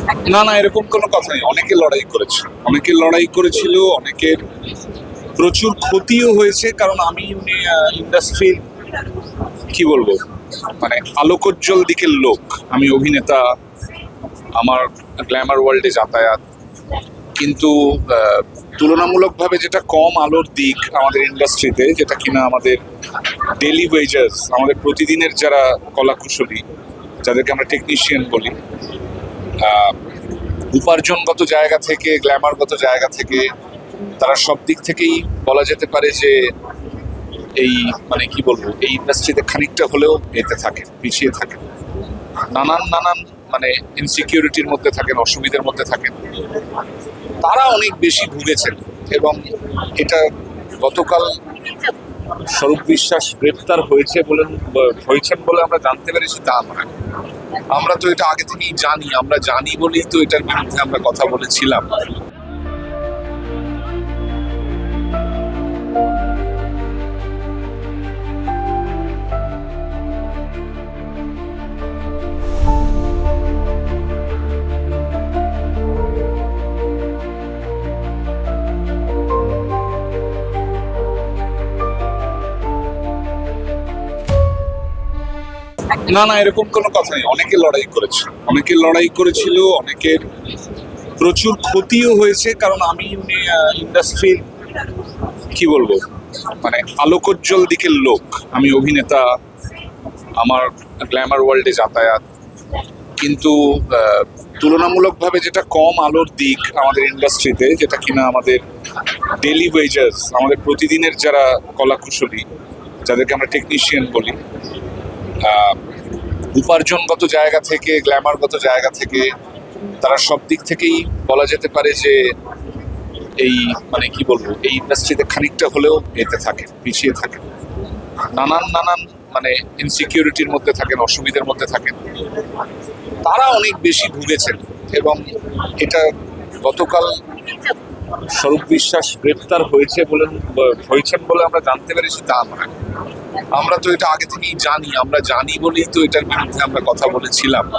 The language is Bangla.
না না, এরকম কোনো কথা নেই। অনেকে লড়াই করেছিল, অনেকের প্রচুর ক্ষতিও হয়েছে। কারণ আমি ইন্ডাস্ট্রির কি বলবো, মানে আলোকোজ্জ্বল দিকের লোক। আমি অভিনেতা, আমার গ্ল্যামার ওয়ার্ল্ডে যাতায়াত। কিন্তু তুলনামূলকভাবে যেটা কম আলোর দিক আমাদের ইন্ডাস্ট্রিতে, যেটা কিনা আমাদের ডেলি ওয়েজার্স, আমাদের প্রতিদিনের যারা কলাকুশলী, যাদেরকে আমরা টেকনিশিয়ান বলি, আহ, উপার্জনগত জায়গা থেকে, গ্ল্যামারগত জায়গা থেকে, তারা সব দিক থেকেই বলা যেতে পারে যে এই মানে কি বলবো, এই ইন্ডাস্ট্রিতে খানিকটা হলেও এতে থাকে, পিছিয়ে থাকে। নানান নানান মানে ইনসিকিউরিটির মধ্যে থাকেন, অসুবিধার মধ্যে থাকেন। তারা অনেক বেশি ভুগেছেন। এবং এটা গতকাল স্বরূপ বিশ্বাস গ্রেপ্তার হয়েছেন বলে আমরা জানতে পেরেছি তা নয়। আমরা তো এটা আগে থেকেই জানি। আমরা জানি বলেই তো এটার বিরুদ্ধে আমরা কথা বলেছিলাম। না না, এরকম কোনো কথা নেই। অনেকে লড়াই করেছিল, অনেকের প্রচুর ক্ষতিও হয়েছে। কারণ আমি ইন্ডাস্ট্রির কি বলবো, মানে আলোকোজ্জ্বল দিকের লোক। আমি অভিনেতা, আমার গ্ল্যামার ওয়ার্ল্ডে যাতায়াত। কিন্তু তুলনামূলকভাবে যেটা কম আলোর দিক আমাদের ইন্ডাস্ট্রিতে, যেটা কিনা আমাদের ডেলি ওয়েজার্স, আমাদের প্রতিদিনের যারা কলাকুশলী, যাদেরকে আমরা টেকনিশিয়ান বলি, আহ, উপার্জনগত জায়গা থেকে, গ্ল্যামারগত জায়গা থেকে, তারা সব দিক থেকেই বলা যেতে পারে যে এই মানে কি বলবো, এই ইন্ডাস্ট্রিতে খানিকটা হলেও এতে থাকে, পিছিয়ে থাকে। নানান নানান মানে ইনসিকিউরিটির মধ্যে থাকেন, অসুবিধার মধ্যে থাকেন। তারা অনেক বেশি ভুগেছেন। এবং এটা গতকাল স্বরূপ বিশ্বাস গ্রেপ্তার হয়েছেন বলে আমরা জানতে পেরেছি তা নয়। আমরা তো এটা আগে থেকেই জানি। আমরা জানি বলেই তো এটার বিরুদ্ধে আমরা কথা বলেছিলাম।